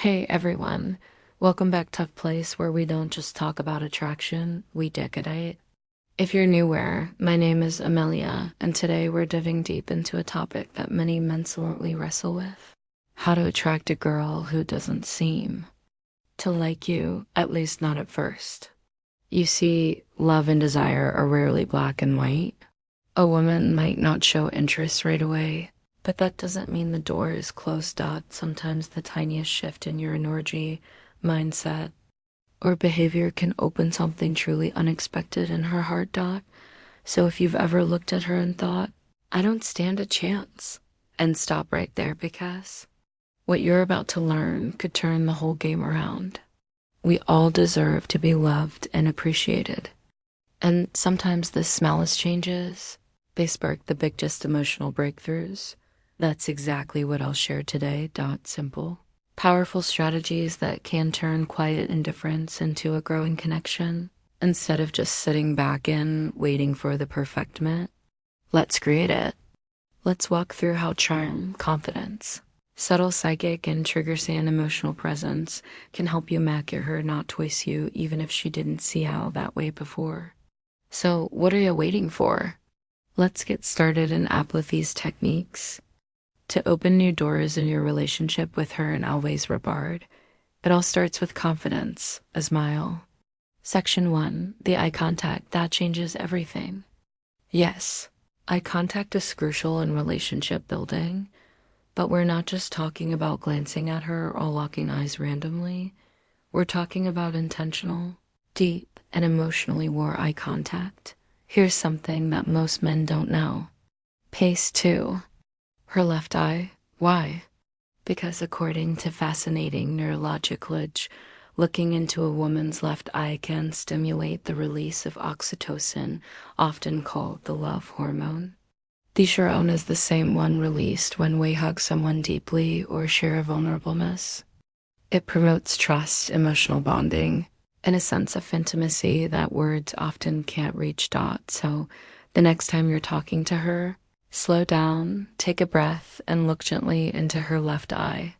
Hey everyone, welcome back to a place where we don't just talk about attraction, we decodate. If you're newer, my name is Amelia, and today we're diving deep into a topic that many men silently wrestle with: how to attract a girl who doesn't seem to like you, at least not at first. You see, love and desire are rarely black and white. A woman might not show interest right away, but that doesn't mean the door is closed. Sometimes the tiniest shift in your energy, mindset, or behavior can open something truly unexpected in her heart. So if you've ever looked at her and thought, I don't stand a chance, and stop right there, because what you're about to learn could turn the whole game around. We all deserve to be loved and appreciated. And sometimes the smallest changes, they spark the biggest emotional breakthroughs. That's exactly what I'll share today. Simple, powerful strategies that can turn quiet indifference into a growing connection. Instead of just sitting back and waiting for the perfect match, let's create it. Let's walk through how charm, confidence, subtle psychic, and triggers and emotional presence can help you market her, not twist you, even if she didn't see how that way before. So what are you waiting for? Let's get started and apply these techniques to open new doors in your relationship with her and always regard. It all starts with confidence, a smile. Section 1, the eye contact that changes everything. Yes, eye contact is crucial in relationship building, but we're not just talking about glancing at her or locking eyes randomly. We're talking about intentional, deep, and emotionally aware eye contact. Here's something that most men don't know. Pace 2. Her left eye. Why? Because according to fascinating neurological, looking into a woman's left eye can stimulate the release of oxytocin, often called the love hormone. The hormone is the same one released when we hug someone deeply or share a vulnerableness. It promotes trust, emotional bonding, and a sense of intimacy that words often can't reach. So the next time you're talking to her, slow down, take a breath, and look gently into her left eye.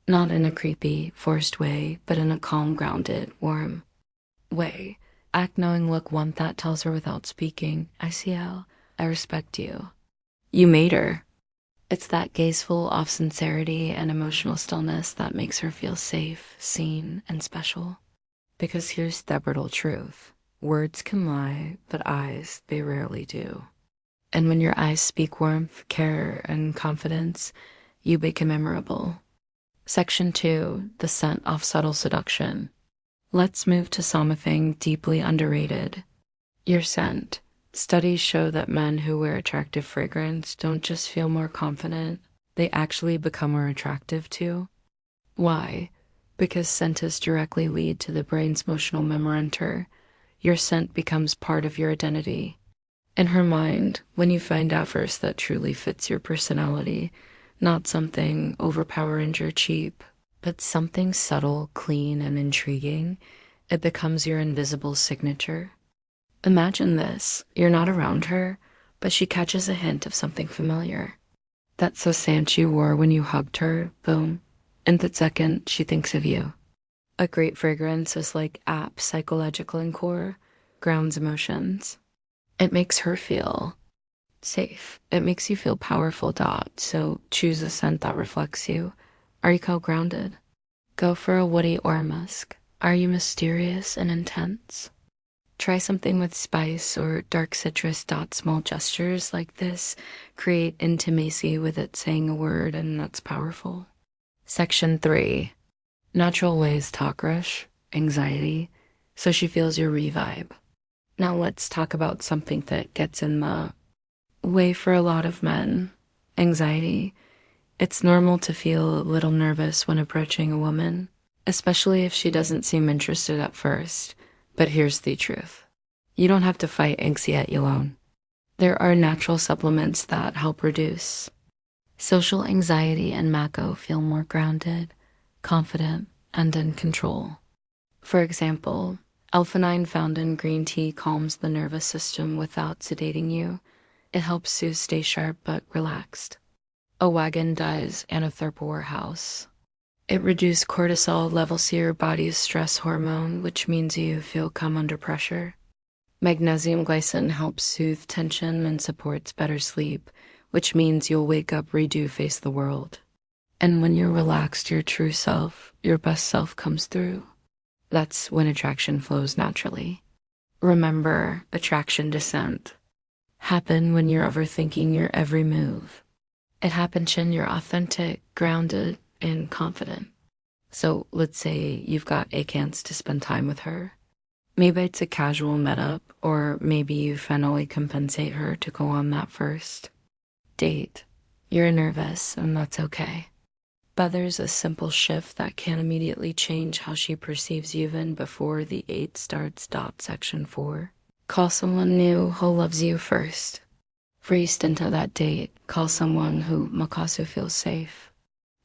Not in a creepy, forced way, but in a calm, grounded, warm way. Act knowing look, one that tells her without speaking, I see how, I respect you. You made her. It's that gaze full of sincerity and emotional stillness that makes her feel safe, seen, and special. Because here's the brutal truth. Words can lie, but eyes, they rarely do. And when your eyes speak warmth, care, and confidence, you become memorable. Section 2, the scent of subtle seduction. Let's move to something deeply underrated. Your scent. Studies show that men who wear attractive fragrance don't just feel more confident, they actually become more attractive too. Why? Because scents directly lead to the brain's emotional memory. Your scent becomes part of your identity. In her mind, when you find out first that truly fits your personality, not something overpowering or cheap, but something subtle, clean, and intriguing, it becomes your invisible signature. Imagine this, you're not around her, but she catches a hint of something familiar. That so scent you wore when you hugged her, boom, in that second she thinks of you. A great fragrance is like psychological and core, grounds emotions. It makes her feel safe. It makes you feel powerful. So choose a scent that reflects you. Are you grounded? Go for a woody or a musk. Are you mysterious and intense? Try something with spice or dark citrus. Small gestures like this create intimacy with it saying a word, and that's powerful. Section 3. Natural ways talk rush, anxiety, so she feels your revibe. Now let's talk about something that gets in the way for a lot of men. Anxiety. It's normal to feel a little nervous when approaching a woman, especially if she doesn't seem interested at first. But here's the truth. You don't have to fight anxiety alone. There are natural supplements that help reduce social anxiety, and Mako feel more grounded, confident, and in control. For example, L-theanine found in green tea calms the nervous system without sedating you. It helps you stay sharp but relaxed. A wagon does and a third house. It reduces cortisol levels, your body's stress hormone, which means you feel calm under pressure. Magnesium glycine helps soothe tension and supports better sleep, which means you'll wake up ready to face the world. And when you're relaxed, your true self, your best self comes through. That's when attraction flows naturally. Remember, attraction doesn't happen when you're overthinking your every move. It happens when you're authentic, grounded, and confident. So let's say you've got a chance to spend time with her. Maybe it's a casual meetup, or maybe you finally compensate her to go on that first date. You're nervous, and that's okay. But there's a simple shift that can immediately change how she perceives you even before the 8 starts. Section 4. Call someone new who loves you first. First into that date, call someone who makes you feel safe.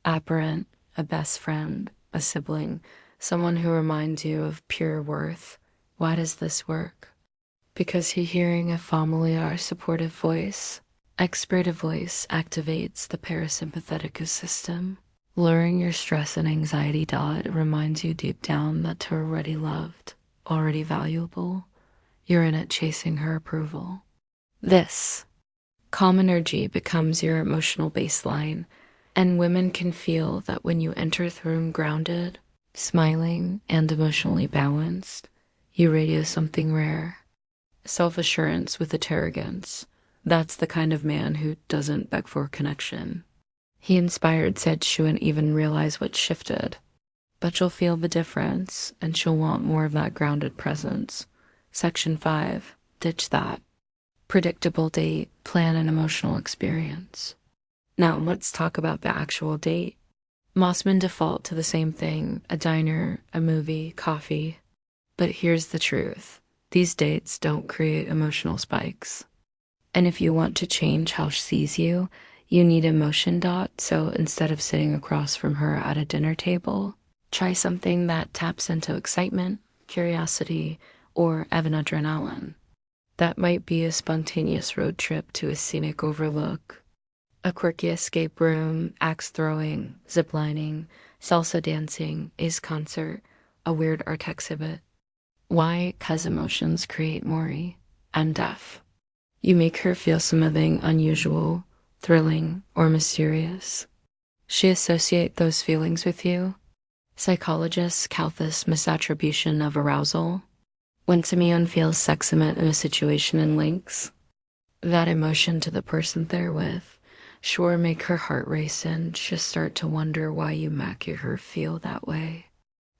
A parent, a best friend, a sibling, someone who reminds you of pure worth. Why does this work? Because you're hearing a familiar, supportive voice. Expressive voice activates the parasympathetic system, lowering your stress and anxiety. It reminds you deep down that you're already loved, already valuable. You're in it chasing her approval. This calm energy becomes your emotional baseline, and women can feel that when you enter the room grounded, smiling, and emotionally balanced, you radiate something rare. Self-assurance with arrogance. That's the kind of man who doesn't beg for connection. He inspired said she wouldn't even realize what shifted. But you'll feel the difference, and she'll want more of that grounded presence. Section 5. Ditch that. Predictable date, plan an emotional experience. Now let's talk about the actual date. Most men default to the same thing, a diner, a movie, coffee. But here's the truth. These dates don't create emotional spikes. And if you want to change how she sees you, you need emotion. So instead of sitting across from her at a dinner table, try something that taps into excitement, curiosity, or even adrenaline. That might be a spontaneous road trip to a scenic overlook, a quirky escape room, axe throwing, ziplining, salsa dancing, ace concert, a weird art exhibit. Why? 'Cause emotions create mori and depth. You make her feel something unusual, thrilling, or mysterious. She associates those feelings with you. Psychologists call this misattribution of arousal. When someone feels seximent in a situation and links that emotion to the person they're with, sure make her heart race and she'll start to wonder why you make her feel that way.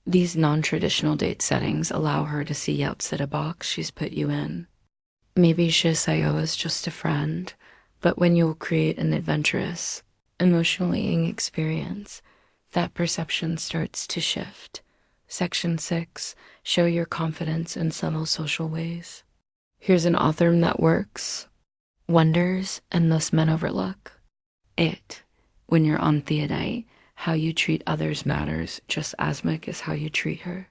These non-traditional date settings allow her to see outside a box she's put you in. Maybe she'll say, oh, it's just a friend, but when you'll create an adventurous, emotionally experience, that perception starts to shift. Section 6. Show your confidence in subtle social ways. Here's an author that works, wonders, and thus men overlook. It, when you're on theodite, how you treat others matters just as much as how you treat her.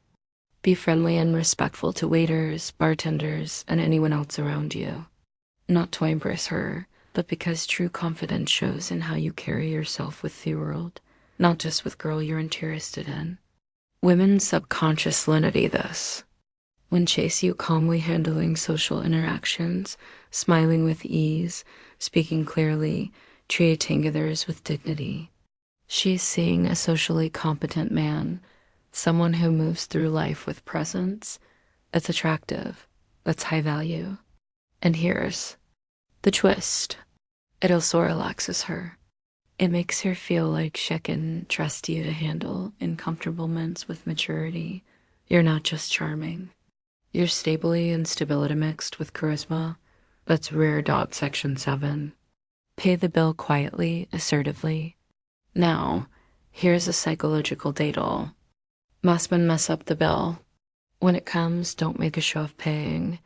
Be friendly and respectful to waiters, bartenders, and anyone else around you. Not to impress her, but because true confidence shows in how you carry yourself with the world, not just with girl you're interested in. Women subconsciously this. When chase you calmly handling social interactions, smiling with ease, speaking clearly, treating others with dignity. She's seeing a socially competent man, someone who moves through life with presence. That's attractive. That's high value. And here's the twist. It also relaxes her. It makes her feel like she can trust you to handle uncomfortable moments with maturity. You're not just charming. You're stably and stability mixed with charisma. That's rare. Section 7. Pay the bill quietly, assertively. Now, here's a psychological datal. Most men mess up the bill. When it comes, don't make a show of paying.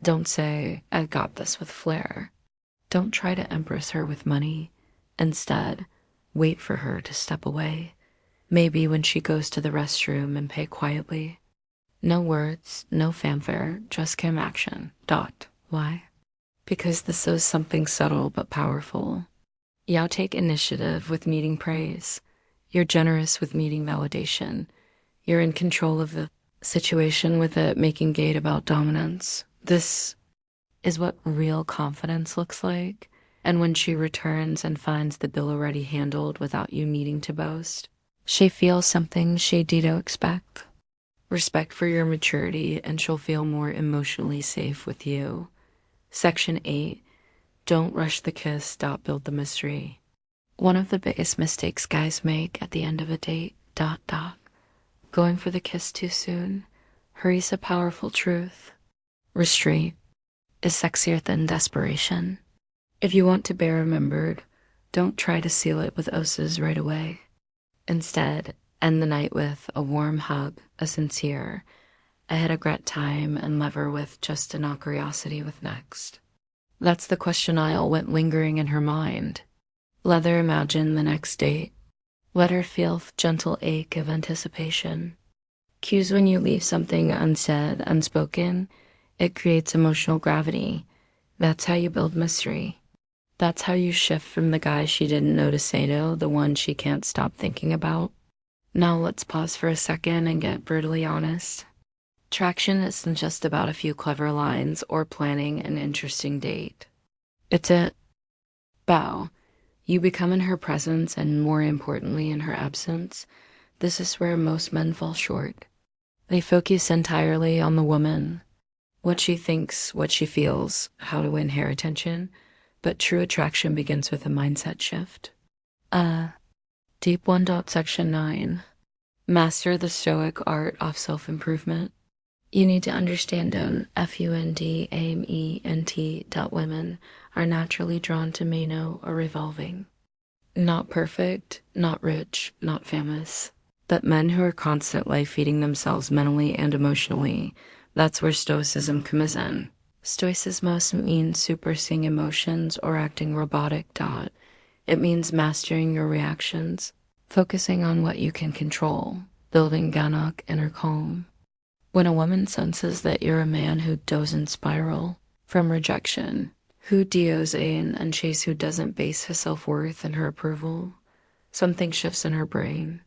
Don't say, I got this with flair. Don't try to impress her with money. Instead, wait for her to step away. Maybe when she goes to the restroom and pay quietly. No words, no fanfare, just cam action. Why? Because this is something subtle but powerful. Y'all take initiative with needing praise. You're generous with needing validation. You're in control of the situation with it making gate about dominance. This is what real confidence looks like. And when she returns and finds the bill already handled without you needing to boast, she feels something she didn't expect. Respect for your maturity, and she'll feel more emotionally safe with you. Section 8. Don't rush the kiss, build the mystery. One of the biggest mistakes guys make at the end of a date, going for the kiss too soon, hurries a powerful truth. Restraint is sexier than desperation. If you want to be remembered, don't try to seal it with oses right away. Instead, end the night with a warm hug, a sincere, I had a great time, and lever with just an curiosity with next. That's the question I'll went lingering in her mind. Let her imagine the next date. Let her feel gentle ache of anticipation. Cues when you leave something unsaid, unspoken, it creates emotional gravity. That's how you build mystery. That's how you shift from the guy she didn't know to say no, the one she can't stop thinking about. Now let's pause for a second and get brutally honest. Attraction isn't just about a few clever lines or planning an interesting date. It's it. Bow. You become in her presence, and more importantly in her absence. This is where most men fall short. They focus entirely on the woman, what she thinks, what she feels, how to win her attention. But true attraction begins with a mindset shift. Deep 1. Section 9. Master the stoic art of self-improvement. You need to understand women are naturally drawn to mano or revolving. Not perfect, not rich, not famous, but men who are constantly feeding themselves mentally and emotionally. That's where stoicism comes in. Stoicism must mean suppressing emotions or acting robotic. It means mastering your reactions, focusing on what you can control, building Ganak inner calm. When a woman senses that you're a man who doesn't spiral from rejection, who deals in and chase, who doesn't base his self-worth in her approval, something shifts in her brain.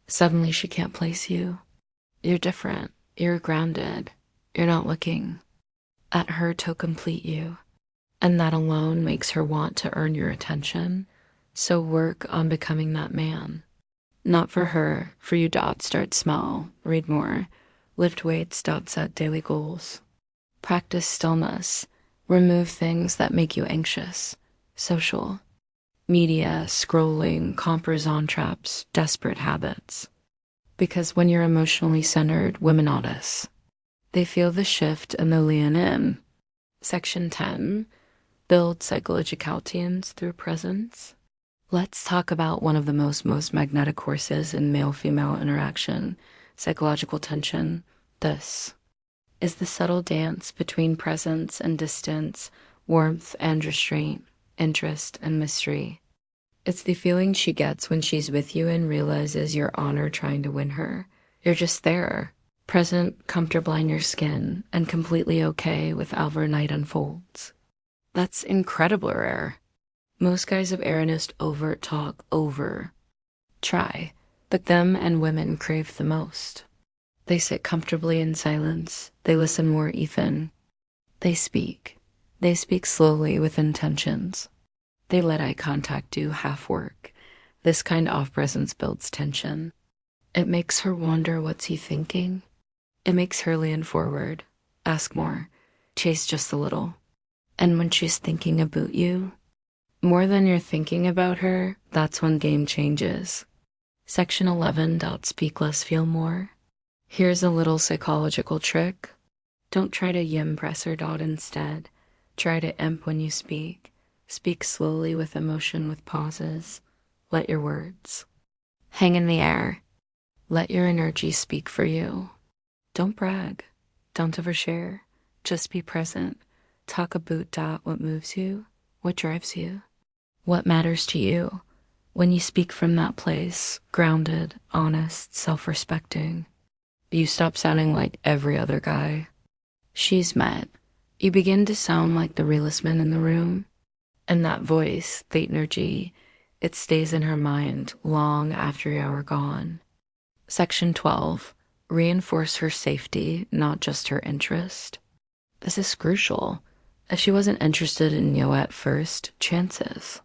Suddenly she can't place you. You're different. You're grounded. You're not looking at her to complete you. And that alone makes her want to earn your attention. So work on becoming that man. Not for her, for you. Start small, read more, lift weights. Set daily goals. Practice stillness. Remove things that make you anxious. Social media, scrolling, comparison traps, desperate habits. Because when you're emotionally centered, women notice. They feel the shift and they lean in. Section 10. Build psychological teams through presence. Let's talk about one of the most magnetic courses in male-female interaction, psychological tension. This is the subtle dance between presence and distance, warmth and restraint, interest and mystery. It's the feeling she gets when she's with you and realizes you're on her trying to win her. You're just there, present, comfortable in your skin, and completely okay with however night unfolds. That's incredibly rare. Most guys have earnest overt talk try, but them and women crave the most. They sit comfortably in silence. They listen more even. They speak. They speak slowly with intentions. They let eye contact do half work. This kind of presence builds tension. It makes her wonder, what's he thinking? It makes her lean forward, ask more, chase just a little. And when she's thinking about you, more than you're thinking about her, that's when game changes. Section 11. Speak less, feel more. Here's a little psychological trick. Don't try to impress her. Instead, try to imp when you speak. Speak slowly with emotion, with pauses. Let your words hang in the air. Let your energy speak for you. Don't brag. Don't overshare. Just be present. Talk about what moves you, what drives you, what matters to you. When you speak from that place, grounded, honest, self-respecting, you stop sounding like every other guy she's met. You begin to sound like the realest man in the room. And that voice, the energy, It stays in her mind long after you are gone. Section 12. Reinforce her safety, not just her interest. This is crucial. If she wasn't interested in you at first, chances.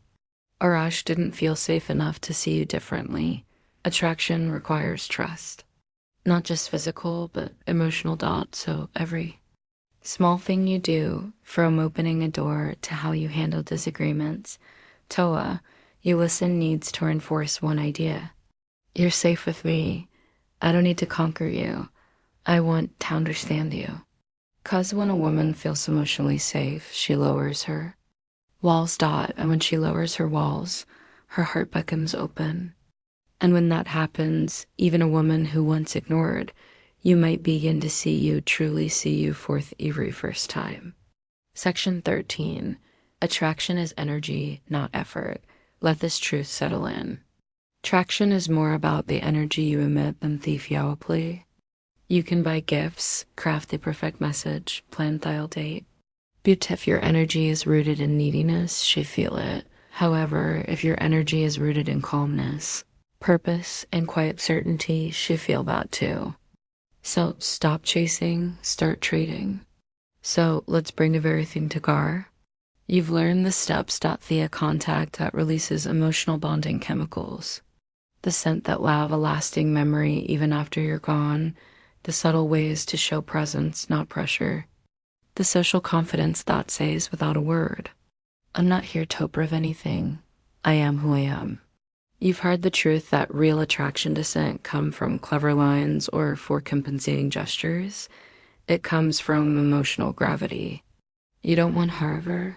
Arash didn't feel safe enough to see you differently. Attraction requires trust. Not just physical, but emotional. So every small thing you do, from opening a door to how you handle disagreements, Toa, you listen, needs to reinforce one idea. You're safe with me. I don't need to conquer you. I want to understand you. 'Cause when a woman feels emotionally safe, she lowers her walls. And when she lowers her walls, her heart becomes open. And when that happens, even a woman who once ignored, you might begin to truly see you for the very first time. Section 13. Attraction is energy, not effort. Let this truth settle in. Attraction is more about the energy you emit than the theophily. You can buy gifts, craft the perfect message, plan the date. But if your energy is rooted in neediness, she feel it. However, if your energy is rooted in calmness, purpose, and quiet certainty, she feel that too. So stop chasing, start trading. So let's bring the very thing to Gar. You've learned the steps via contact that releases emotional bonding chemicals. The scent that will have a lasting memory even after you're gone. The subtle ways to show presence, not pressure. The social confidence that says without a word, I'm not here to prove anything. I am who I am. You've heard the truth that real attraction doesn't come from clever lines or for compensating gestures. It comes from emotional gravity. You don't want her,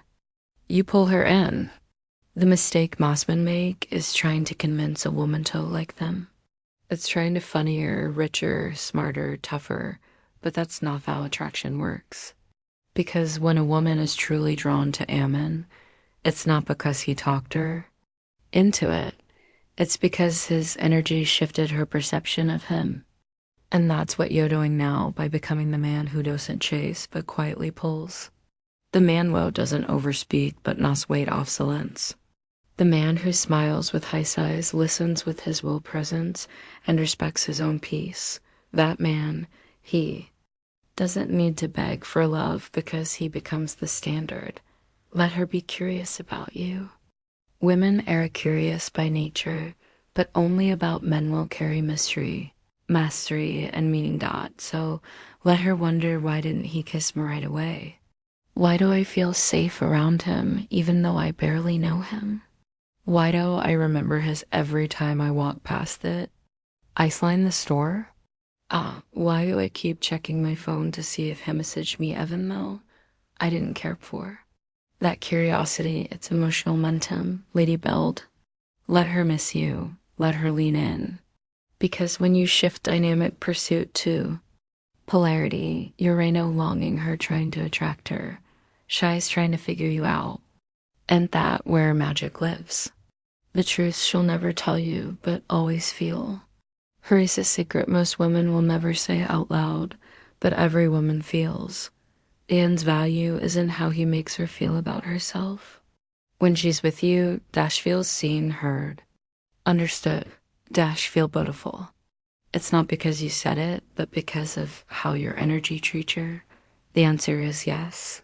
you pull her in. The mistake most men make is trying to convince a woman to like them. It's trying to funnier, richer, smarter, tougher, but that's not how attraction works. Because when a woman is truly drawn to Ammon, it's not because he talked her into it. It's because his energy shifted her perception of him. And that's what you're doing now by becoming the man who doesn't chase but quietly pulls. The man who doesn't overspeak but not wait off silence. The man who smiles with high sighs, listens with his will presence, and respects his own peace. That man, he doesn't need to beg for love because he becomes the standard. Let her be curious about you. Women are curious by nature, but only about men will carry mystery, mastery, and meaning. So let her wonder, why didn't he kiss me right away? Why do I feel safe around him even though I barely know him? Why do I remember his every time I walk past it? Iceline the store? Why do I keep checking my phone to see if he messaged me even though I didn't care for? That curiosity, it's emotional momentum, Lady Build. Let her miss you. Let her lean in. Because when you shift dynamic pursuit to polarity, you're no longing her trying to attract her. Shy's trying to figure you out. And that where magic lives. The truth she'll never tell you, but always feel. Her is a secret most women will never say out loud, but every woman feels. Anne's value isn't how he makes her feel about herself. When she's with you, Dash feels seen, heard, understood. Dash feel beautiful. It's not because you said it, but because of how your energy treats her. The answer is yes.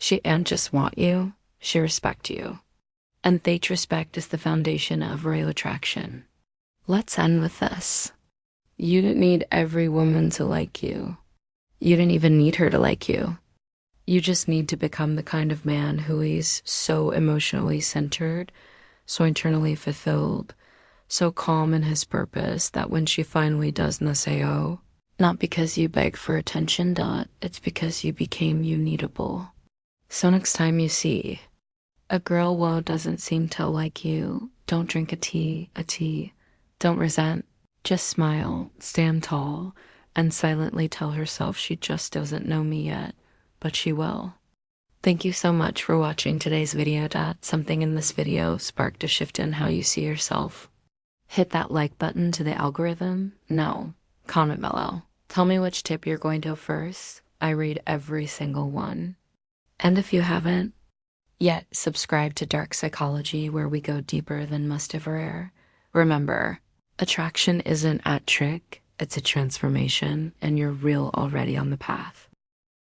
She ain't just want you, she respect you. And that respect is the foundation of real attraction. Let's end with this. You didn't need every woman to like you. You didn't even need her to like you. You just need to become the kind of man who is so emotionally centered, so internally fulfilled, so calm in his purpose that when she finally does not say oh, not because you beg for attention, it's because you became unneedable. So next time you see a girl who doesn't seem to like you, don't drink a tea. Don't resent, just smile, stand tall, and silently tell herself she just doesn't know me yet, but she will. Thank you so much for watching today's video. Something in this video sparked a shift in how you see yourself. Hit that like button to the algorithm? No. Comment below. Tell me which tip you're going to first. I read every single one. And if you haven't, Yet subscribe to dark psychology where we go deeper than must ever err. Remember, attraction isn't a trick, it's a transformation, and you're real already on the path.